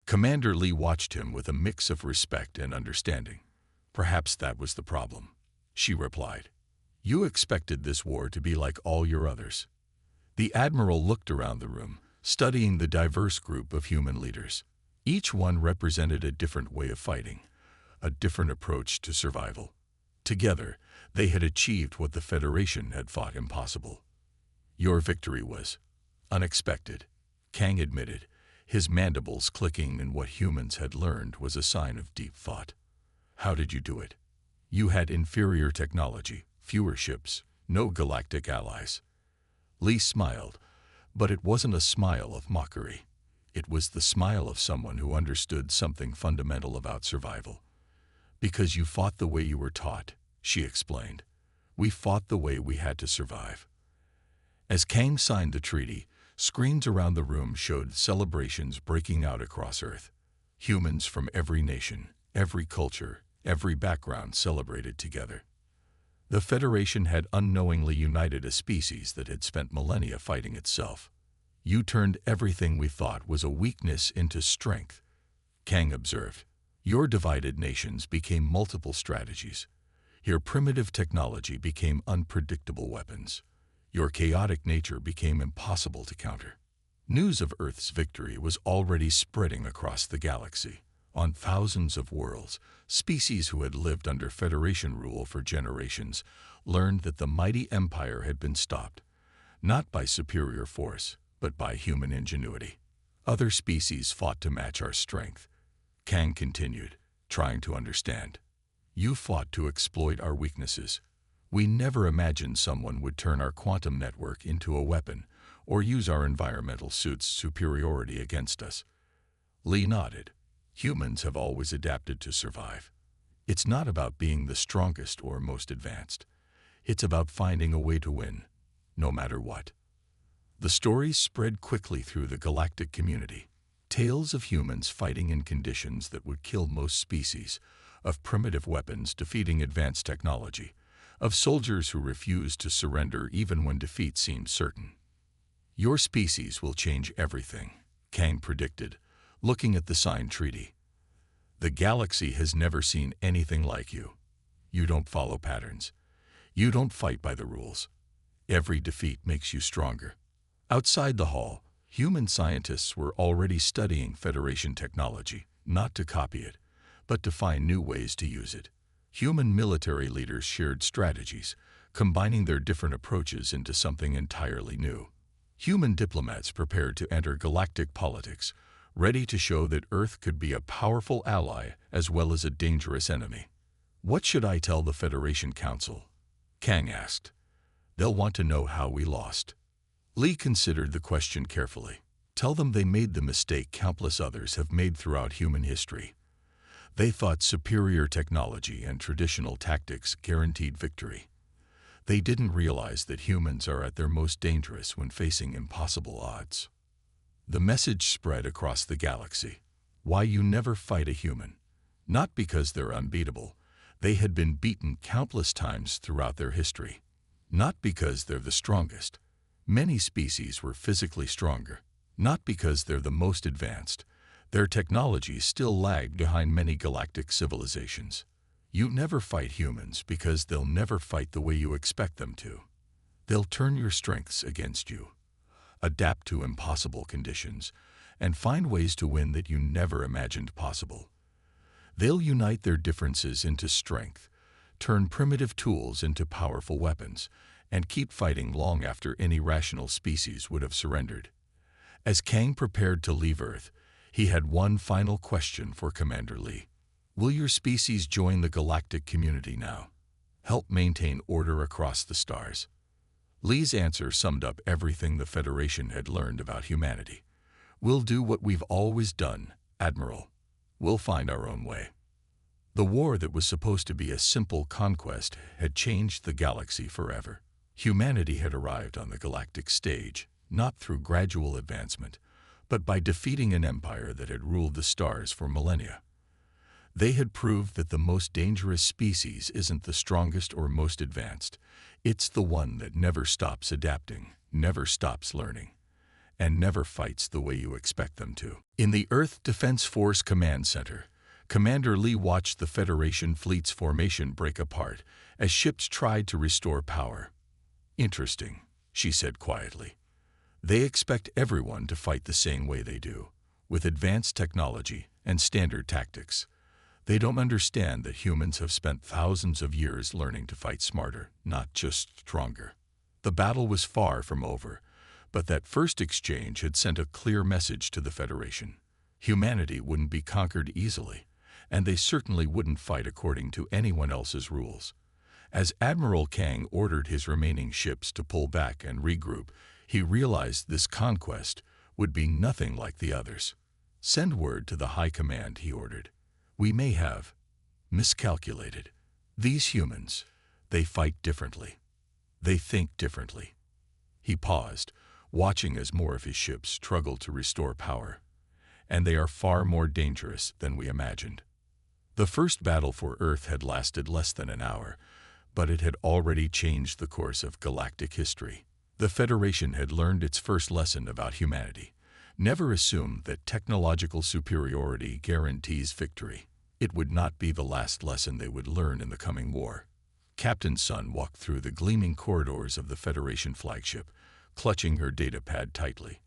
Commander Lee watched him with a mix of respect and understanding. "Perhaps that was the problem," she replied. "You expected this war to be like all your others." The Admiral looked around the room, studying the diverse group of human leaders. Each one represented a different way of fighting, a different approach to survival. Together, they had achieved what the Federation had thought impossible. "Your victory was unexpected," Kang admitted, his mandibles clicking in what humans had learned was a sign of deep thought. "How did you do it?" "You had inferior technology, fewer ships, no galactic allies." Lee smiled, but it wasn't a smile of mockery. It was the smile of someone who understood something fundamental about survival. "Because you fought the way you were taught," she explained. "We fought the way we had to survive." As Kang signed the treaty, screens around the room showed celebrations breaking out across Earth. Humans from every nation, every culture, every background celebrated together. The Federation had unknowingly united a species that had spent millennia fighting itself. "You turned everything we thought was a weakness into strength," Kang observed. "Your divided nations became multiple strategies. Your primitive technology became unpredictable weapons. Your chaotic nature became impossible to counter." News of Earth's victory was already spreading across the galaxy. On thousands of worlds, species who had lived under Federation rule for generations learned that the mighty empire had been stopped, not by superior force, but by human ingenuity. "Other species fought to match our strength," Kang continued, trying to understand. "You fought to exploit our weaknesses. We never imagined someone would turn our quantum network into a weapon or use our environmental suit's superiority against us." Lee nodded. "Humans have always adapted to survive. It's not about being the strongest or most advanced. It's about finding a way to win, no matter what." The stories spread quickly through the galactic community. Tales of humans fighting in conditions that would kill most species, of primitive weapons defeating advanced technology, of soldiers who refused to surrender even when defeat seemed certain. "Your species will change everything," Kang predicted, looking at the signed treaty. "The galaxy has never seen anything like you. You don't follow patterns. You don't fight by the rules. Every defeat makes you stronger." Outside the hall, human scientists were already studying Federation technology, not to copy it, but to find new ways to use it. Human military leaders shared strategies, combining their different approaches into something entirely new. Human diplomats prepared to enter galactic politics, ready to show that Earth could be a powerful ally as well as a dangerous enemy. "What should I tell the Federation Council?" Kang asked. "They'll want to know how we lost." Lee considered the question carefully. "Tell them they made the mistake countless others have made throughout human history. They thought superior technology and traditional tactics guaranteed victory. They didn't realize that humans are at their most dangerous when facing impossible odds." The message spread across the galaxy. Why you never fight a human. Not because they're unbeatable. They had been beaten countless times throughout their history. Not because they're the strongest. Many species were physically stronger. Not because they're the most advanced. Their technology still lagged behind many galactic civilizations. You never fight humans because they'll never fight the way you expect them to. They'll turn your strengths against you, adapt to impossible conditions, and find ways to win that you never imagined possible. They'll unite their differences into strength, turn primitive tools into powerful weapons, and keep fighting long after any rational species would have surrendered. As Kang prepared to leave Earth, he had one final question for Commander Lee. "Will your species join the galactic community now? Help maintain order across the stars?" Lee's answer summed up everything the Federation had learned about humanity. "We'll do what we've always done, Admiral. We'll find our own way." The war that was supposed to be a simple conquest had changed the galaxy forever. Humanity had arrived on the galactic stage, not through gradual advancement, but by defeating an empire that had ruled the stars for millennia. They had proved that the most dangerous species isn't the strongest or most advanced. It's the one that never stops adapting, never stops learning. and never fights the way you expect them to. In the Earth Defense Force Command Center, Commander Lee watched the Federation fleet's formation break apart as ships tried to restore power. "Interesting," she said quietly. "They expect everyone to fight the same way they do, with advanced technology and standard tactics. They don't understand that humans have spent thousands of years learning to fight smarter, not just stronger." The battle was far from over, but that first exchange had sent a clear message to the Federation. Humanity wouldn't be conquered easily, and they certainly wouldn't fight according to anyone else's rules. As Admiral Kang ordered his remaining ships to pull back and regroup, he realized this conquest would be nothing like the others. "Send word to the High Command," he ordered. "We may have miscalculated. These humans, they fight differently. They think differently." He paused, watching as more of his ships struggled to restore power. "And they are far more dangerous than we imagined." The first battle for Earth had lasted less than an hour, but it had already changed the course of galactic history. The Federation had learned its first lesson about humanity. Never assume that technological superiority guarantees victory. It would not be the last lesson they would learn in the coming war. Captain Sun walked through the gleaming corridors of the Federation flagship, clutching her datapad tightly.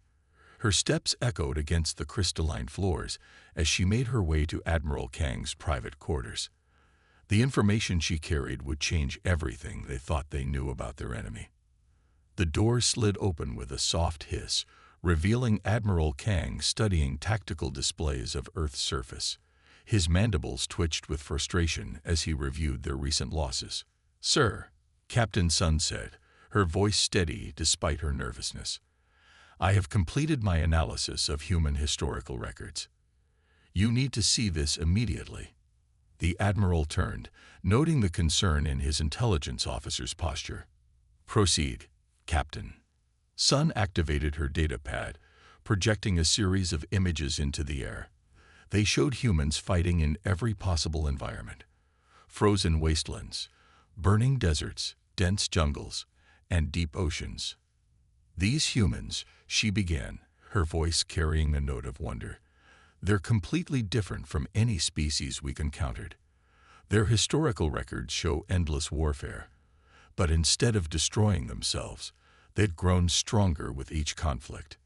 Her steps echoed against the crystalline floors as she made her way to Admiral Kang's private quarters. The information she carried would change everything they thought they knew about their enemy. The door slid open with a soft hiss, revealing Admiral Kang studying tactical displays of Earth's surface. His mandibles twitched with frustration as he reviewed their recent losses. "Sir," Captain Sun said, her voice steady despite her nervousness, "I have completed my analysis of human historical records. You need to see this immediately." The Admiral turned, noting the concern in his intelligence officer's posture. "Proceed, Captain." Sun activated her datapad, projecting a series of images into the air. They showed humans fighting in every possible environment: frozen wastelands, burning deserts, dense jungles, and deep oceans. "These humans," she began, her voice carrying a note of wonder, "they're completely different from any species we've encountered. Their historical records show endless warfare, but instead of destroying themselves, they'd grown stronger with each conflict."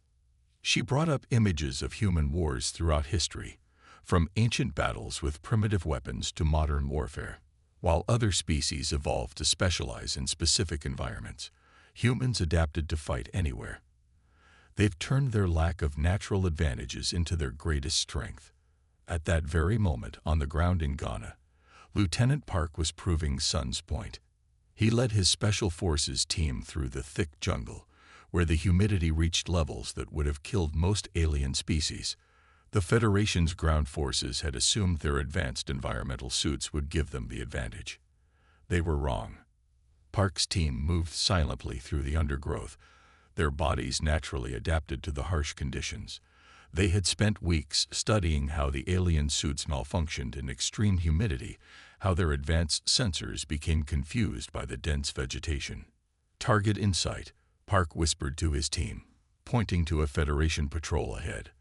She brought up images of human wars throughout history, from ancient battles with primitive weapons to modern warfare. While other species evolved to specialize in specific environments, humans adapted to fight anywhere. They've turned their lack of natural advantages into their greatest strength. At that very moment, on the ground in Ghana, Lieutenant Park was proving Sun's point. He led his Special Forces team through the thick jungle, where the humidity reached levels that would have killed most alien species. The Federation's ground forces had assumed their advanced environmental suits would give them the advantage. They were wrong. Park's team moved silently through the undergrowth, their bodies naturally adapted to the harsh conditions. They had spent weeks studying how the alien suits malfunctioned in extreme humidity, how their advanced sensors became confused by the dense vegetation. "Target in sight," Park whispered to his team, pointing to a Federation patrol ahead.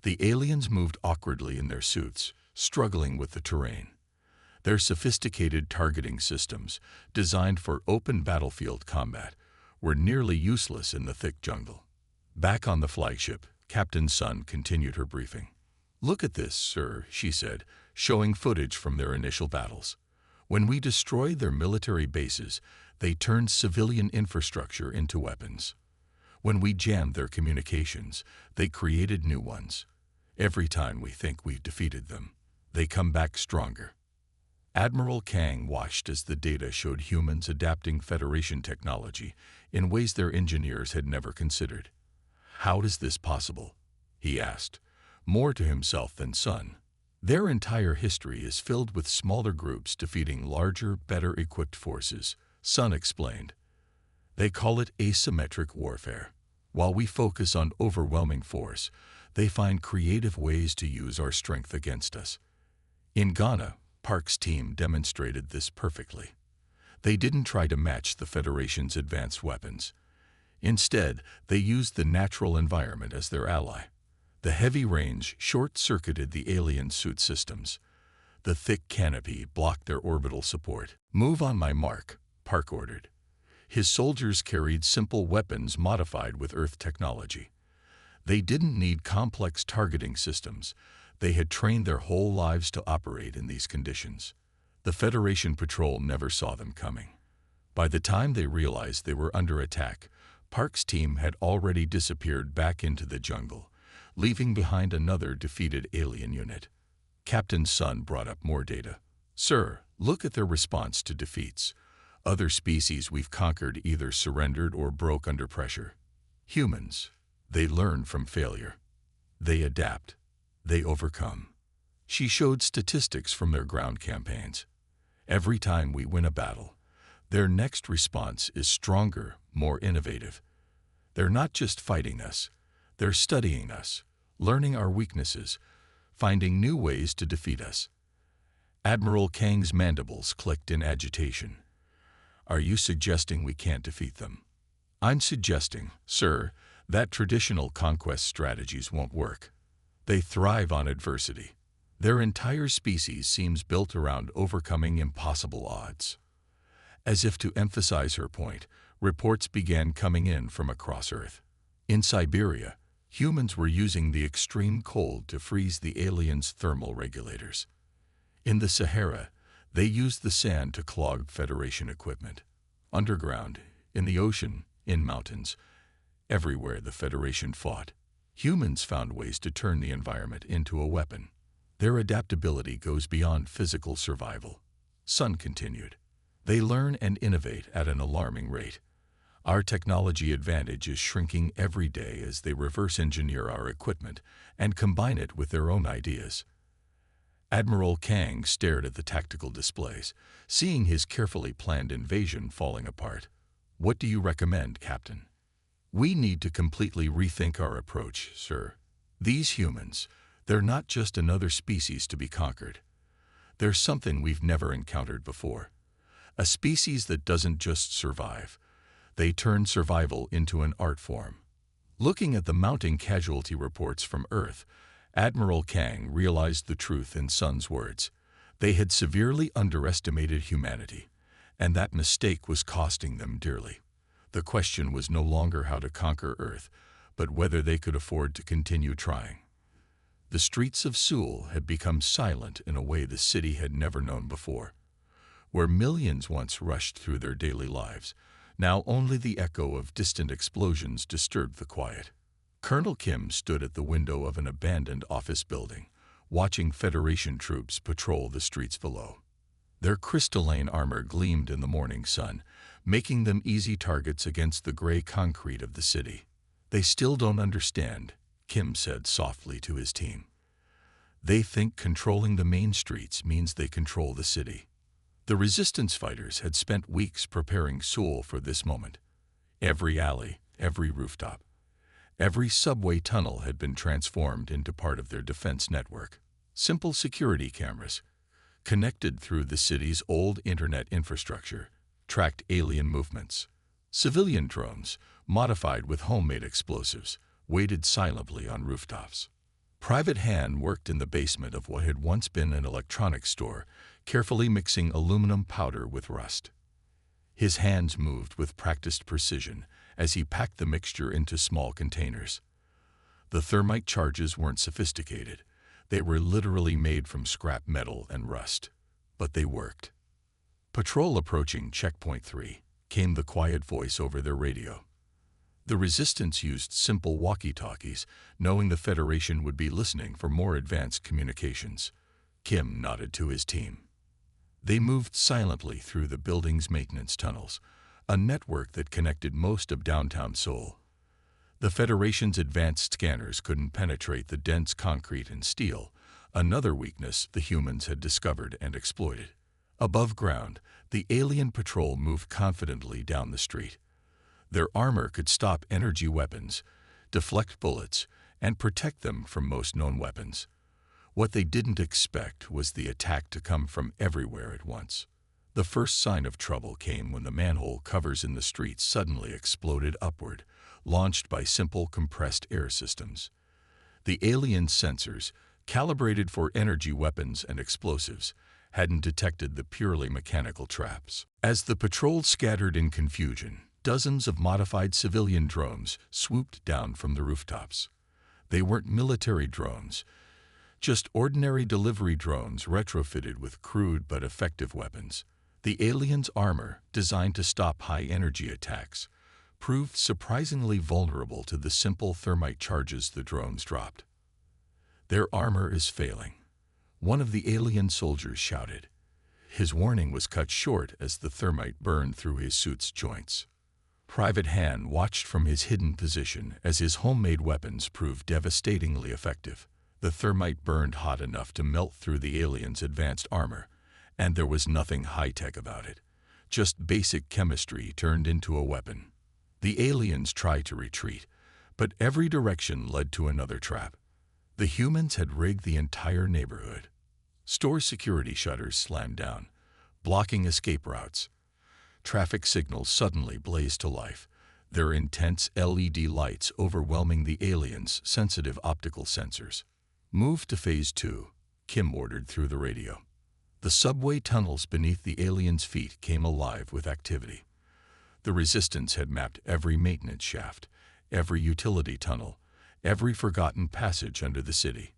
The aliens moved awkwardly in their suits, struggling with the terrain. Their sophisticated targeting systems, designed for open battlefield combat, were nearly useless in the thick jungle. Back on the flagship, Captain Sun continued her briefing. "Look at this, sir," she said, showing footage from their initial battles. "When we destroyed their military bases, they turned civilian infrastructure into weapons. When we jammed their communications, they created new ones. Every time we think we've defeated them, they come back stronger." Admiral Kang watched as the data showed humans adapting Federation technology in ways their engineers had never considered. "How is this possible?" he asked, more to himself than Sun. "Their entire history is filled with smaller groups defeating larger, better-equipped forces," Sun explained. "They call it asymmetric warfare. While we focus on overwhelming force, they find creative ways to use our strength against us." In Ghana, Park's team demonstrated this perfectly. They didn't try to match the Federation's advanced weapons. Instead, they used the natural environment as their ally. The heavy rains short-circuited the alien suit systems. The thick canopy blocked their orbital support. "Move on my mark," Park ordered. His soldiers carried simple weapons modified with Earth technology. They didn't need complex targeting systems. They had trained their whole lives to operate in these conditions. The Federation patrol never saw them coming. By the time they realized they were under attack, Park's team had already disappeared back into the jungle, leaving behind another defeated alien unit. Captain Sun brought up more data. "Sir, look at their response to defeats. Other species we've conquered either surrendered or broke under pressure. Humans, they learn from failure. They adapt. They overcome." She showed statistics from their ground campaigns. Every time we win a battle, their next response is stronger, more innovative. They're not just fighting us. They're studying us, learning our weaknesses, finding new ways to defeat us. Admiral Kang's mandibles clicked in agitation. "Are you suggesting we can't defeat them?" "I'm suggesting, sir, that traditional conquest strategies won't work. They thrive on adversity. Their entire species seems built around overcoming impossible odds." As if to emphasize her point, reports began coming in from across Earth. In Siberia, humans were using the extreme cold to freeze the aliens' thermal regulators. In the Sahara, they used the sand to clog Federation equipment. Underground, in the ocean, in mountains, everywhere the Federation fought, humans found ways to turn the environment into a weapon. Their adaptability goes beyond physical survival. Sun continued. They learn and innovate at an alarming rate. Our technology advantage is shrinking every day as they reverse engineer our equipment and combine it with their own ideas. Admiral Kang stared at the tactical displays, seeing his carefully planned invasion falling apart. "What do you recommend, Captain?" "We need to completely rethink our approach, sir. These humans, they're not just another species to be conquered. They're something we've never encountered before. A species that doesn't just survive. They turn survival into an art form." Looking at the mounting casualty reports from Earth, Admiral Kang realized the truth in Sun's words. They had severely underestimated humanity, and that mistake was costing them dearly. The question was no longer how to conquer Earth, but whether they could afford to continue trying. The streets of Seoul had become silent in a way the city had never known before. Where millions once rushed through their daily lives, now only the echo of distant explosions disturbed the quiet. Colonel Kim stood at the window of an abandoned office building, watching Federation troops patrol the streets below. Their crystalline armor gleamed in the morning sun, making them easy targets against the gray concrete of the city. "They still don't understand," Kim said softly to his team. "They think controlling the main streets means they control the city." The resistance fighters had spent weeks preparing Seoul for this moment. Every alley, every rooftop, every subway tunnel had been transformed into part of their defense network. Simple security cameras, connected through the city's old internet infrastructure, tracked alien movements. Civilian drones, modified with homemade explosives, waited silently on rooftops. Private Han worked in the basement of what had once been an electronics store, carefully mixing aluminum powder with rust. His hands moved with practiced precision as he packed the mixture into small containers. The thermite charges weren't sophisticated. They were literally made from scrap metal and rust. But they worked. "Patrol approaching Checkpoint 3, came the quiet voice over their radio. The Resistance used simple walkie-talkies, knowing the Federation would be listening for more advanced communications. Kim nodded to his team. They moved silently through the building's maintenance tunnels, a network that connected most of downtown Seoul. The Federation's advanced scanners couldn't penetrate the dense concrete and steel, another weakness the humans had discovered and exploited. Above ground, the alien patrol moved confidently down the street. Their armor could stop energy weapons, deflect bullets, and protect them from most known weapons. What they didn't expect was the attack to come from everywhere at once. The first sign of trouble came when the manhole covers in the streets suddenly exploded upward, launched by simple compressed air systems. The alien sensors, calibrated for energy weapons and explosives, hadn't detected the purely mechanical traps. As the patrol scattered in confusion, dozens of modified civilian drones swooped down from the rooftops. They weren't military drones, just ordinary delivery drones retrofitted with crude but effective weapons. The aliens' armor, designed to stop high-energy attacks, proved surprisingly vulnerable to the simple thermite charges the drones dropped. "Their armor is failing," one of the alien soldiers shouted. His warning was cut short as the thermite burned through his suit's joints. Private Han watched from his hidden position as his homemade weapons proved devastatingly effective. The thermite burned hot enough to melt through the aliens' advanced armor, and there was nothing high-tech about it. Just basic chemistry turned into a weapon. The aliens tried to retreat, but every direction led to another trap. The humans had rigged the entire neighborhood. Store security shutters slammed down, blocking escape routes. Traffic signals suddenly blazed to life, their intense LED lights overwhelming the aliens' sensitive optical sensors. "Move to Phase 2, Kim ordered through the radio. The subway tunnels beneath the aliens' feet came alive with activity. The Resistance had mapped every maintenance shaft, every utility tunnel, every forgotten passage under the city.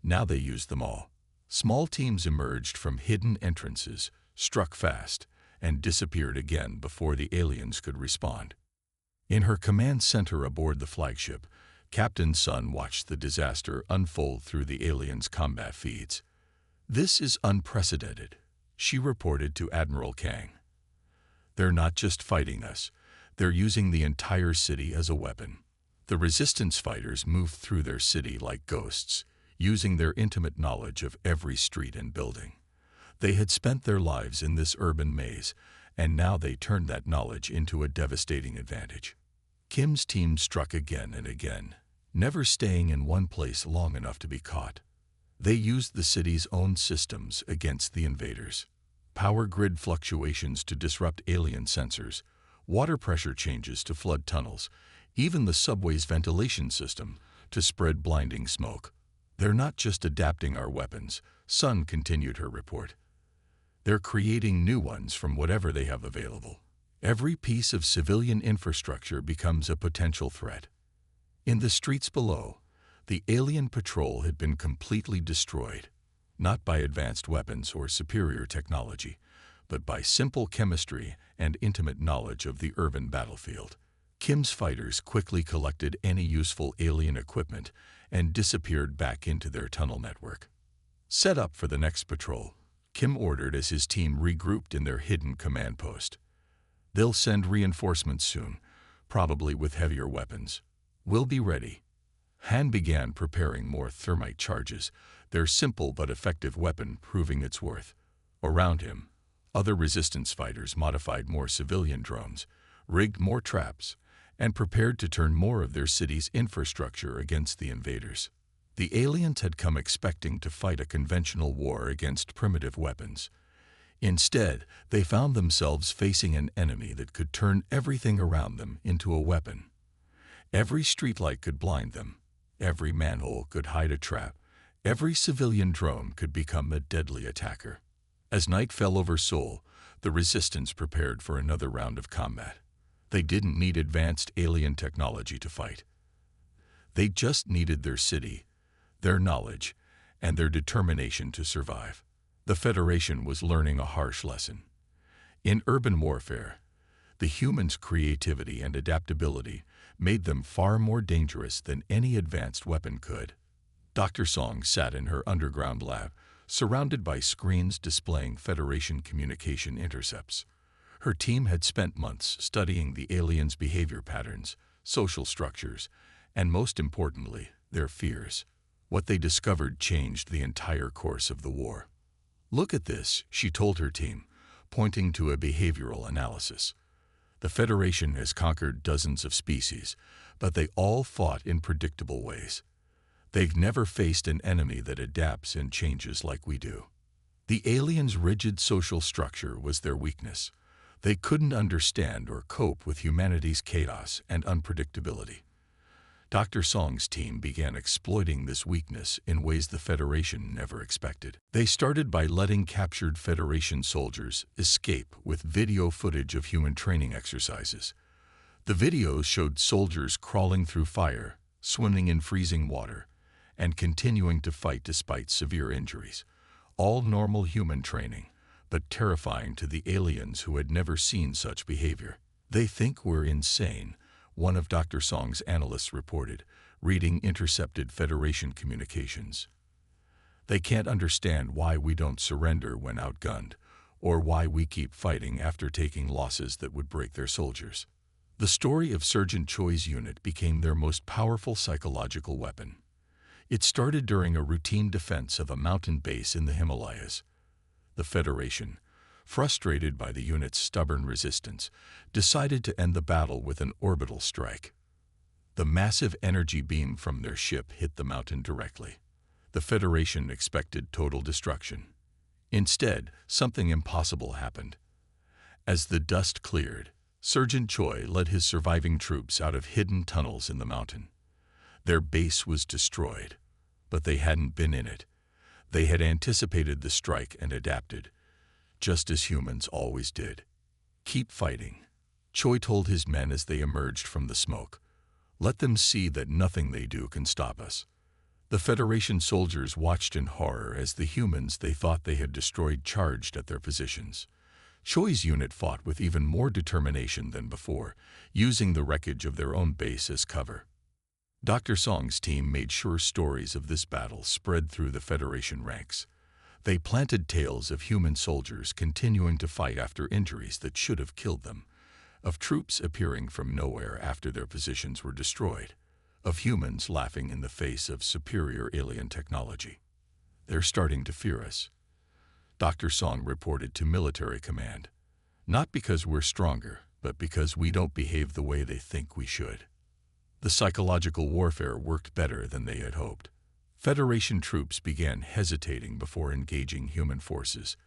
Now they used them all. Small teams emerged from hidden entrances, struck fast, and disappeared again before the aliens could respond. In her command center aboard the flagship, Captain Sun watched the disaster unfold through the aliens' combat feeds. "This is unprecedented," she reported to Admiral Kang. "They're not just fighting us, they're using the entire city as a weapon." The Resistance fighters moved through their city like ghosts, using their intimate knowledge of every street and building. They had spent their lives in this urban maze, and now they turned that knowledge into a devastating advantage. Kim's team struck again and again, never staying in one place long enough to be caught. They used the city's own systems against the invaders. Power grid fluctuations to disrupt alien sensors, water pressure changes to flood tunnels, even the subway's ventilation system to spread blinding smoke. "They're not just adapting our weapons," Sun continued her report. "They're creating new ones from whatever they have available. Every piece of civilian infrastructure becomes a potential threat." In the streets below, the alien patrol had been completely destroyed, not by advanced weapons or superior technology, but by simple chemistry and intimate knowledge of the urban battlefield. Kim's fighters quickly collected any useful alien equipment and disappeared back into their tunnel network. "Set up for the next patrol," Kim ordered as his team regrouped in their hidden command post. "They'll send reinforcements soon, probably with heavier weapons. We'll be ready." Han began preparing more thermite charges, their simple but effective weapon proving its worth. Around him, other Resistance fighters modified more civilian drones, rigged more traps, and prepared to turn more of their city's infrastructure against the invaders. The aliens had come expecting to fight a conventional war against primitive weapons. Instead, they found themselves facing an enemy that could turn everything around them into a weapon. Every streetlight could blind them, every manhole could hide a trap, every civilian drone could become a deadly attacker. As night fell over Seoul, the Resistance prepared for another round of combat. They didn't need advanced alien technology to fight. They just needed their city, their knowledge, and their determination to survive. The Federation was learning a harsh lesson. In urban warfare, the humans' creativity and adaptability made them far more dangerous than any advanced weapon could. Dr. Song sat in her underground lab, surrounded by screens displaying Federation communication intercepts. Her team had spent months studying the aliens' behavior patterns, social structures, and most importantly, their fears. What they discovered changed the entire course of the war. "Look at this," she told her team, pointing to a behavioral analysis. "The Federation has conquered dozens of species, but they all fought in predictable ways. They've never faced an enemy that adapts and changes like we do. The aliens' rigid social structure was their weakness. They couldn't understand or cope with humanity's chaos and unpredictability. Dr. Song's team began exploiting this weakness in ways the Federation never expected. They started by letting captured Federation soldiers escape with video footage of human training exercises. The videos showed soldiers crawling through fire, swimming in freezing water, and continuing to fight despite severe injuries. All normal human training, but terrifying to the aliens who had never seen such behavior. "They think we're insane," one of Dr. Song's analysts reported, reading intercepted Federation communications. "They can't understand why we don't surrender when outgunned, or why we keep fighting after taking losses that would break their soldiers." The story of Sergeant Choi's unit became their most powerful psychological weapon. It started during a routine defense of a mountain base in the Himalayas. The Federation, frustrated by the unit's stubborn resistance, decided to end the battle with an orbital strike. The massive energy beam from their ship hit the mountain directly. The Federation expected total destruction. Instead, something impossible happened. As the dust cleared, Sergeant Choi led his surviving troops out of hidden tunnels in the mountain. Their base was destroyed, but they hadn't been in it. They had anticipated the strike and adapted, just as humans always did. "Keep fighting," Choi told his men as they emerged from the smoke. "Let them see that nothing they do can stop us." The Federation soldiers watched in horror as the humans they thought they had destroyed charged at their positions. Choi's unit fought with even more determination than before, using the wreckage of their own base as cover. Dr. Song's team made sure stories of this battle spread through the Federation ranks. They planted tales of human soldiers continuing to fight after injuries that should have killed them, of troops appearing from nowhere after their positions were destroyed, of humans laughing in the face of superior alien technology. "They're starting to fear us," Dr. Song reported to military command. "Not because we're stronger, but because we don't behave the way they think we should." The psychological warfare worked better than they had hoped. Federation troops began hesitating before engaging human forces.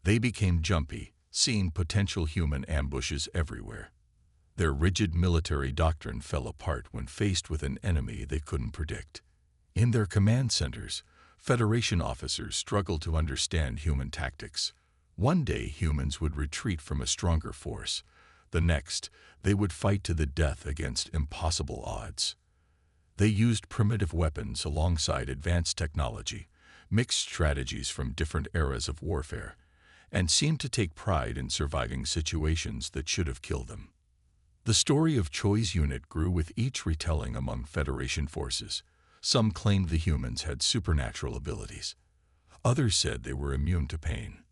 They became jumpy, seeing potential human ambushes everywhere. Their rigid military doctrine fell apart when faced with an enemy they couldn't predict. In their command centers, Federation officers struggled to understand human tactics. One day, humans would retreat from a stronger force. The next, they would fight to the death against impossible odds. They used primitive weapons alongside advanced technology, mixed strategies from different eras of warfare, and seemed to take pride in surviving situations that should have killed them. The story of Choi's unit grew with each retelling among Federation forces. Some claimed the humans had supernatural abilities. Others said they were immune to pain.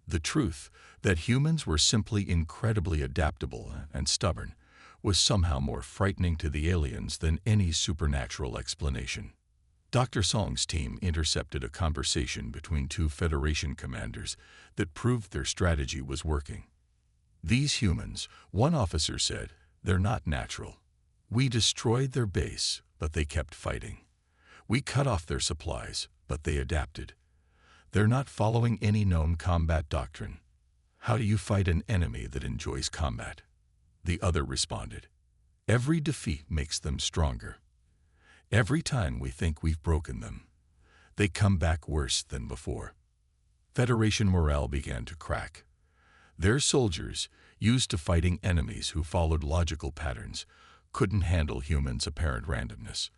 The truth, that humans were simply incredibly adaptable and stubborn, was somehow more frightening to the aliens than any supernatural explanation. Dr. Song's team intercepted a conversation between two Federation commanders that proved their strategy was working. "These humans," one officer said, "they're not natural. We destroyed their base, but they kept fighting. We cut off their supplies, but they adapted. They're not following any known combat doctrine. How do you fight an enemy that enjoys combat?" The other responded, "Every defeat makes them stronger. Every time we think we've broken them, they come back worse than before." Federation morale began to crack. Their soldiers, used to fighting enemies who followed logical patterns, couldn't handle humans' apparent randomness.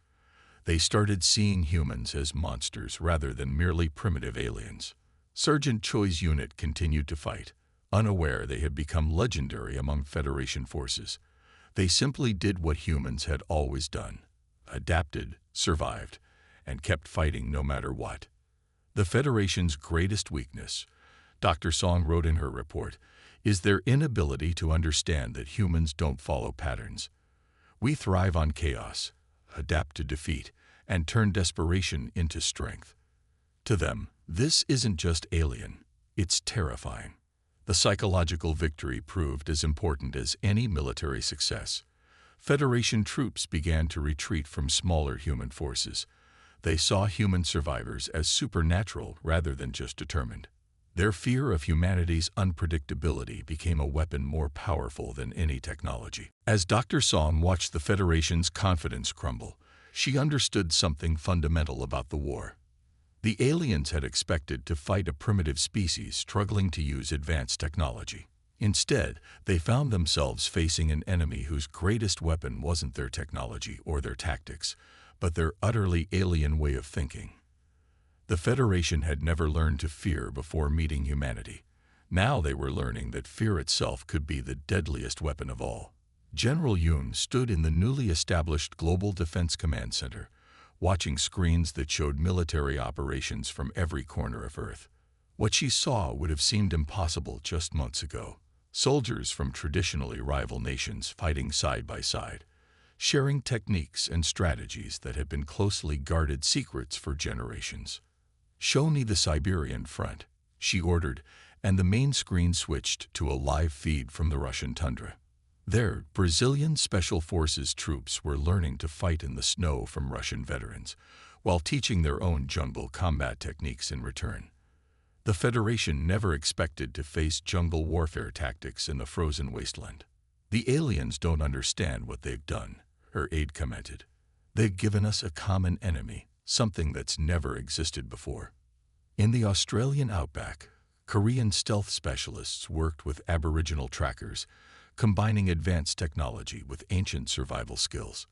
They started seeing humans as monsters rather than merely primitive aliens. Sergeant Choi's unit continued to fight, unaware they had become legendary among Federation forces. They simply did what humans had always done: adapted, survived, and kept fighting no matter what. The Federation's greatest weakness, Dr. Song wrote in her report, is their inability to understand that humans don't follow patterns. "We thrive on chaos, adapt to defeat, and turn desperation into strength." To them, this isn't just alien, it's terrifying. The psychological victory proved as important as any military success. Federation troops began to retreat from smaller human forces. They saw human survivors as supernatural rather than just determined. Their fear of humanity's unpredictability became a weapon more powerful than any technology. As Dr. Song watched the Federation's confidence crumble, she understood something fundamental about the war. The aliens had expected to fight a primitive species struggling to use advanced technology. Instead, they found themselves facing an enemy whose greatest weapon wasn't their technology or their tactics, but their utterly alien way of thinking. The Federation had never learned to fear before meeting humanity. Now they were learning that fear itself could be the deadliest weapon of all. General Yoon stood in the newly established Global Defense Command Center, watching screens that showed military operations from every corner of Earth. What she saw would have seemed impossible just months ago. Soldiers from traditionally rival nations fighting side by side, sharing techniques and strategies that had been closely guarded secrets for generations. "Show me the Siberian front," she ordered, and the main screen switched to a live feed from the Russian tundra. There, Brazilian Special Forces troops were learning to fight in the snow from Russian veterans, while teaching their own jungle combat techniques in return. The Federation never expected to face jungle warfare tactics in the frozen wasteland. "The aliens don't understand what they've done," her aide commented. "They've given us a common enemy, something that's never existed before." In the Australian outback, Korean stealth specialists worked with Aboriginal trackers, combining advanced technology with ancient survival skills.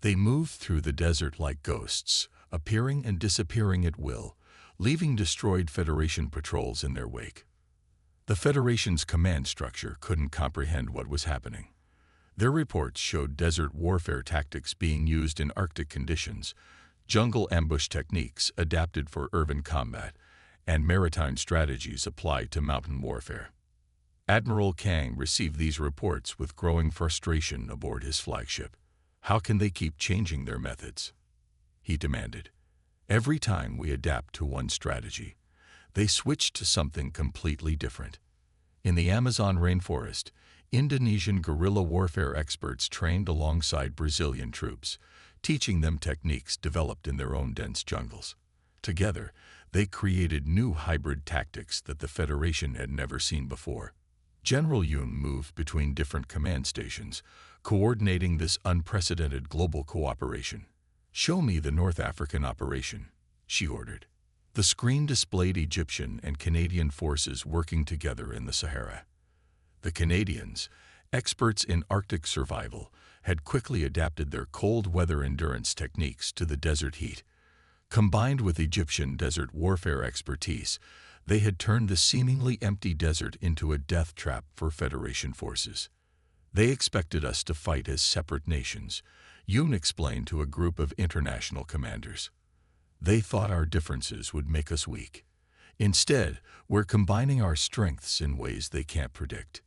They moved through the desert like ghosts, appearing and disappearing at will, leaving destroyed Federation patrols in their wake. The Federation's command structure couldn't comprehend what was happening. Their reports showed desert warfare tactics being used in Arctic conditions, jungle ambush techniques adapted for urban combat, and maritime strategies applied to mountain warfare. Admiral Kang received these reports with growing frustration aboard his flagship. "How can they keep changing their methods?" he demanded. "Every time we adapt to one strategy, they switch to something completely different." In the Amazon rainforest, Indonesian guerrilla warfare experts trained alongside Brazilian troops, teaching them techniques developed in their own dense jungles. Together, they created new hybrid tactics that the Federation had never seen before. General Yoon moved between different command stations, coordinating this unprecedented global cooperation. "Show me the North African operation," she ordered. The screen displayed Egyptian and Canadian forces working together in the Sahara. The Canadians, experts in Arctic survival, had quickly adapted their cold weather endurance techniques to the desert heat. Combined with Egyptian desert warfare expertise, they had turned the seemingly empty desert into a death trap for Federation forces. "They expected us to fight as separate nations," Yoon explained to a group of international commanders. "They thought our differences would make us weak. Instead, we're combining our strengths in ways they can't predict."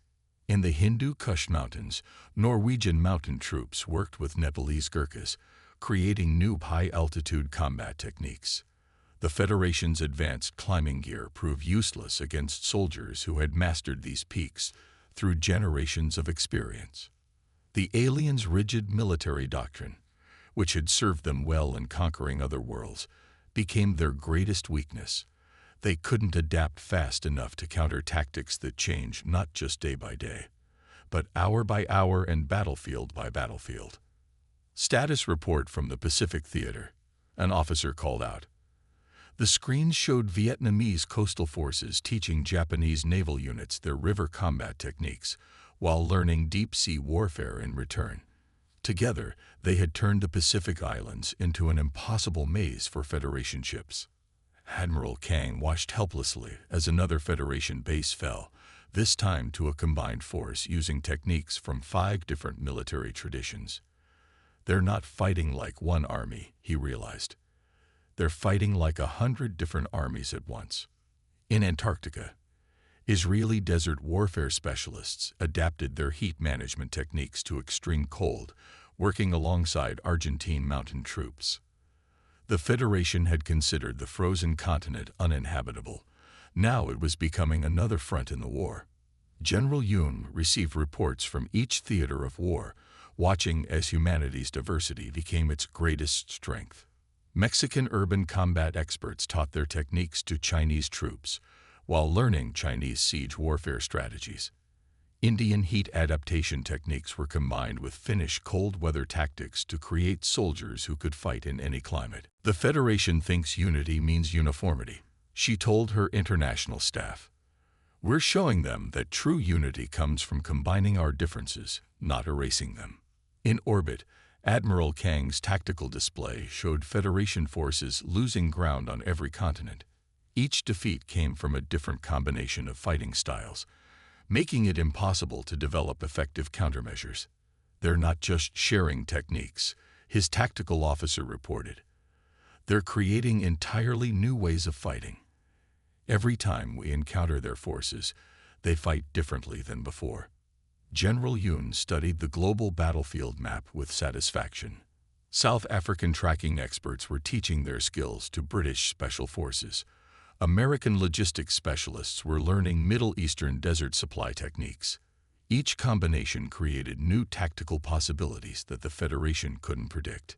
In the Hindu Kush Mountains, Norwegian mountain troops worked with Nepalese Gurkhas, creating new high-altitude combat techniques. The Federation's advanced climbing gear proved useless against soldiers who had mastered these peaks through generations of experience. The aliens' rigid military doctrine, which had served them well in conquering other worlds, became their greatest weakness. They couldn't adapt fast enough to counter tactics that change not just day by day, but hour by hour and battlefield by battlefield. "Status report from the Pacific Theater," an officer called out. The screen showed Vietnamese coastal forces teaching Japanese naval units their river combat techniques, while learning deep-sea warfare in return. Together, they had turned the Pacific Islands into an impossible maze for Federation ships. Admiral Kang watched helplessly as another Federation base fell, this time to a combined force using techniques from 5 different military traditions. "They're not fighting like one army," he realized. "They're fighting like 100 different armies at once." In Antarctica, Israeli desert warfare specialists adapted their heat management techniques to extreme cold, working alongside Argentine mountain troops. The Federation had considered the frozen continent uninhabitable. Now it was becoming another front in the war. General Yoon received reports from each theater of war, watching as humanity's diversity became its greatest strength. Mexican urban combat experts taught their techniques to Chinese troops, while learning Chinese siege warfare strategies. Indian heat adaptation techniques were combined with Finnish cold weather tactics to create soldiers who could fight in any climate. The Federation thinks unity means uniformity, she told her international staff. We're showing them that true unity comes from combining our differences, not erasing them. In orbit, Admiral Kang's tactical display showed Federation forces losing ground on every continent. Each defeat came from a different combination of fighting styles, making it impossible to develop effective countermeasures. They're not just sharing techniques, his tactical officer reported. They're creating entirely new ways of fighting. Every time we encounter their forces, they fight differently than before. General Yoon studied the global battlefield map with satisfaction. South African tracking experts were teaching their skills to British special forces. American logistics specialists were learning Middle Eastern desert supply techniques. Each combination created new tactical possibilities that the Federation couldn't predict.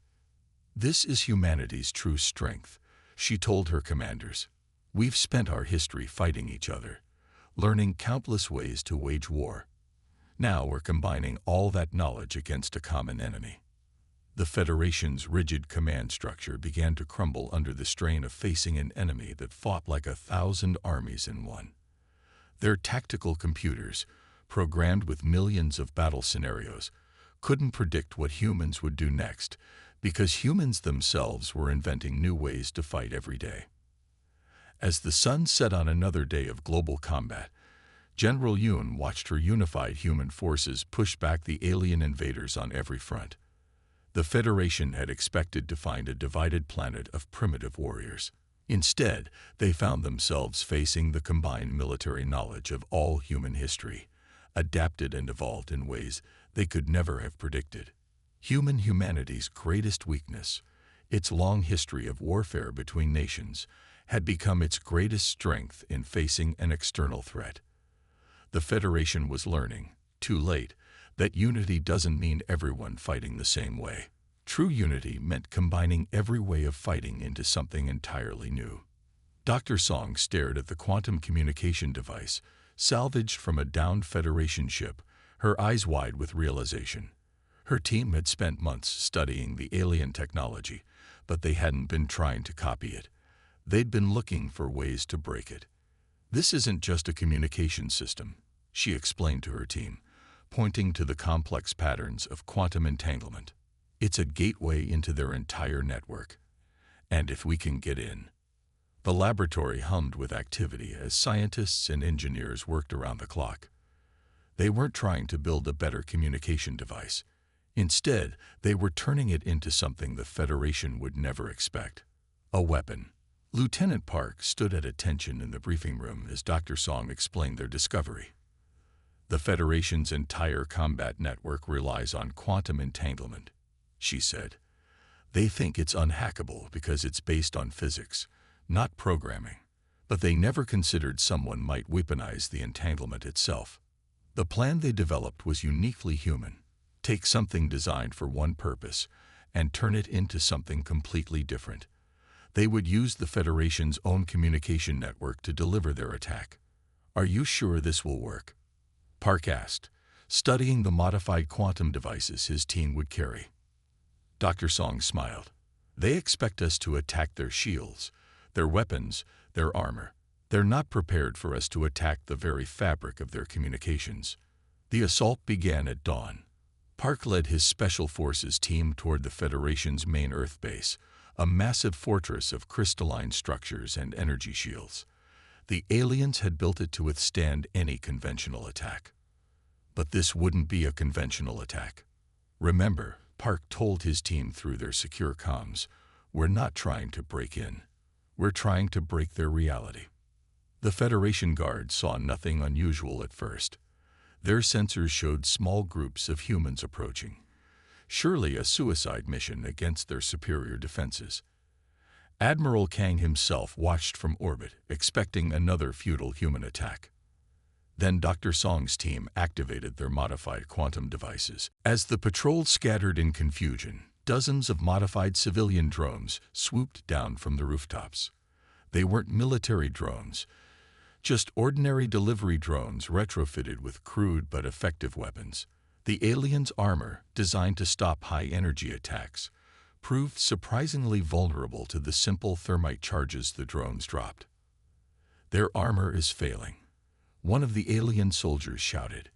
This is humanity's true strength, she told her commanders. We've spent our history fighting each other, learning countless ways to wage war. Now we're combining all that knowledge against a common enemy. The Federation's rigid command structure began to crumble under the strain of facing an enemy that fought like 1,000 armies in one. Their tactical computers, programmed with millions of battle scenarios, couldn't predict what humans would do next because humans themselves were inventing new ways to fight every day. As the sun set on another day of global combat, General Yoon watched her unified human forces push back the alien invaders on every front. The Federation had expected to find a divided planet of primitive warriors. Instead, they found themselves facing the combined military knowledge of all human history, adapted and evolved in ways they could never have predicted. Humanity's greatest weakness, its long history of warfare between nations, had become its greatest strength in facing an external threat. The Federation was learning, too late, that unity doesn't mean everyone fighting the same way. True unity meant combining every way of fighting into something entirely new. Dr. Song stared at the quantum communication device, salvaged from a downed Federation ship, her eyes wide with realization. Her team had spent months studying the alien technology, but they hadn't been trying to copy it. They'd been looking for ways to break it. This isn't just a communication system, she explained to her team, pointing to the complex patterns of quantum entanglement. It's a gateway into their entire network. And if we can get in. The laboratory hummed with activity as scientists and engineers worked around the clock. They weren't trying to build a better communication device. Instead, they were turning it into something the Federation would never expect. A weapon. Lieutenant Park stood at attention in the briefing room as Dr. Song explained their discovery. The Federation's entire combat network relies on quantum entanglement, she said. They think it's unhackable because it's based on physics, not programming. But they never considered someone might weaponize the entanglement itself. The plan they developed was uniquely human. Take something designed for one purpose and turn it into something completely different. They would use the Federation's own communication network to deliver their attack. Are you sure this will work? Park asked, studying the modified quantum devices his team would carry. Dr. Song smiled. They expect us to attack their shields, their weapons, their armor. They're not prepared for us to attack the very fabric of their communications. The assault began at dawn. Park led his Special Forces team toward the Federation's main Earth base, a massive fortress of crystalline structures and energy shields. The aliens had built it to withstand any conventional attack. But this wouldn't be a conventional attack. Remember, Park told his team through their secure comms, we're not trying to break in. We're trying to break their reality. The Federation guards saw nothing unusual at first. Their sensors showed small groups of humans approaching. Surely a suicide mission against their superior defenses. Admiral Kang himself watched from orbit, expecting another futile human attack. Then Dr. Song's team activated their modified quantum devices. As the patrol scattered in confusion, dozens of modified civilian drones swooped down from the rooftops. They weren't military drones, Just ordinary delivery drones retrofitted with crude but effective weapons. The aliens' armor, designed to stop high-energy attacks, proved surprisingly vulnerable to the simple thermite charges the drones dropped. "Their armor is failing," one of the alien soldiers shouted.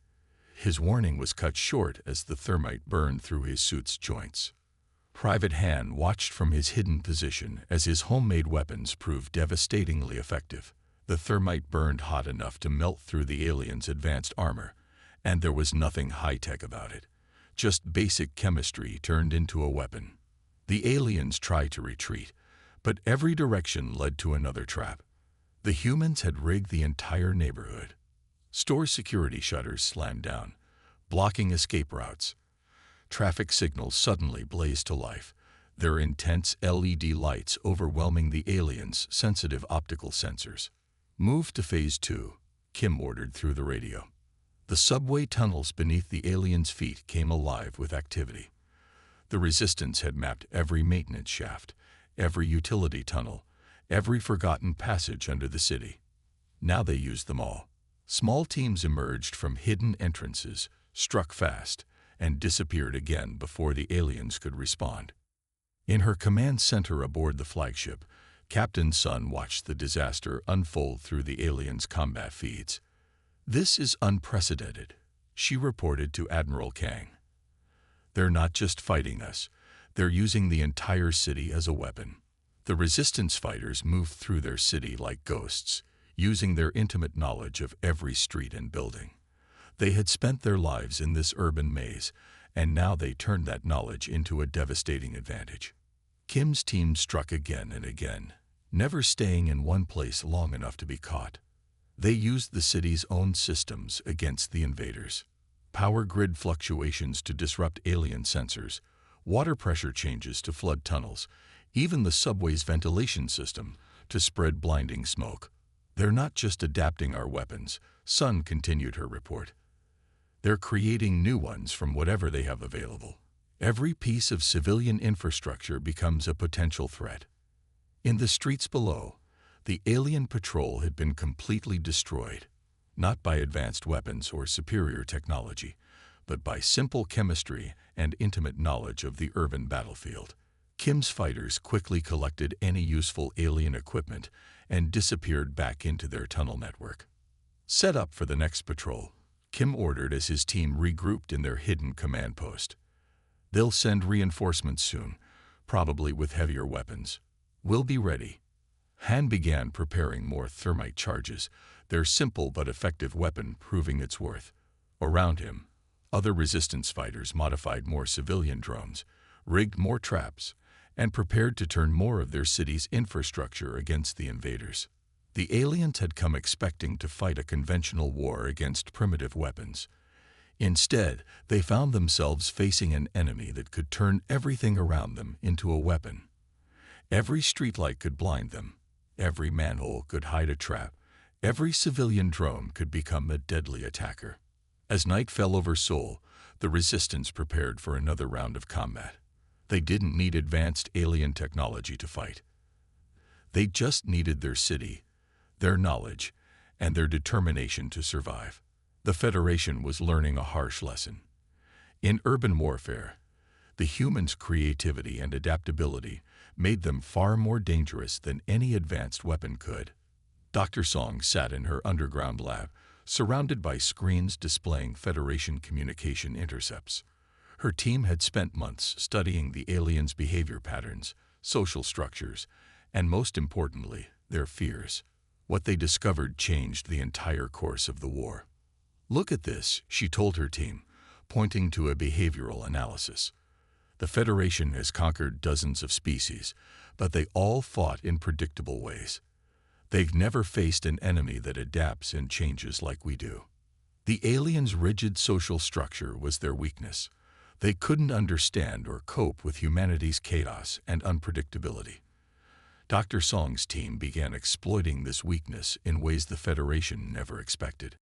His warning was cut short as the thermite burned through his suit's joints. Private Han watched from his hidden position as his homemade weapons proved devastatingly effective. The thermite burned hot enough to melt through the aliens' advanced armor, and there was nothing high-tech about it. Just basic chemistry turned into a weapon. The aliens tried to retreat, but every direction led to another trap. The humans had rigged the entire neighborhood. Store security shutters slammed down, blocking escape routes. Traffic signals suddenly blazed to life, their intense LED lights overwhelming the aliens' sensitive optical sensors. "Move to Phase 2, Kim ordered through the radio. The subway tunnels beneath the aliens' feet came alive with activity. The Resistance had mapped every maintenance shaft, every utility tunnel, every forgotten passage under the city. Now they used them all. Small teams emerged from hidden entrances, struck fast, and disappeared again before the aliens could respond. In her command center aboard the flagship, Captain Sun watched the disaster unfold through the aliens' combat feeds. "This is unprecedented," she reported to Admiral Kang. "They're not just fighting us, they're using the entire city as a weapon." The Resistance fighters moved through their city like ghosts, using their intimate knowledge of every street and building. They had spent their lives in this urban maze, and now they turned that knowledge into a devastating advantage. Kim's team struck again and again, never staying in one place long enough to be caught. They used the city's own systems against the invaders. Power grid fluctuations to disrupt alien sensors, water pressure changes to flood tunnels, even the subway's ventilation system to spread blinding smoke. "They're not just adapting our weapons," Sun continued her report. "They're creating new ones from whatever they have available. Every piece of civilian infrastructure becomes a potential threat." In the streets below, the alien patrol had been completely destroyed, not by advanced weapons or superior technology, but by simple chemistry and intimate knowledge of the urban battlefield. Kim's fighters quickly collected any useful alien equipment and disappeared back into their tunnel network. "Set up for the next patrol," Kim ordered as his team regrouped in their hidden command post. "They'll send reinforcements soon, probably with heavier weapons. We'll be ready." Han began preparing more thermite charges, their simple but effective weapon proving its worth. Around him, other Resistance fighters modified more civilian drones, rigged more traps, and prepared to turn more of their city's infrastructure against the invaders. The aliens had come expecting to fight a conventional war against primitive weapons. Instead, they found themselves facing an enemy that could turn everything around them into a weapon. Every streetlight could blind them. Every manhole could hide a trap. Every civilian drone could become a deadly attacker. As night fell over Seoul, the Resistance prepared for another round of combat. They didn't need advanced alien technology to fight. They just needed their city, their knowledge, and their determination to survive. The Federation was learning a harsh lesson. In urban warfare, the humans' creativity and adaptability made them far more dangerous than any advanced weapon could. Dr. Song sat in her underground lab, surrounded by screens displaying Federation communication intercepts. Her team had spent months studying the aliens' behavior patterns, social structures, and most importantly, their fears. What they discovered changed the entire course of the war. "Look at this," she told her team, pointing to a behavioral analysis. "The Federation has conquered dozens of species, but they all fought in predictable ways. They've never faced an enemy that adapts and changes like we do. The aliens' rigid social structure was their weakness. They couldn't understand or cope with humanity's chaos and unpredictability." Dr. Song's team began exploiting this weakness in ways the Federation never expected.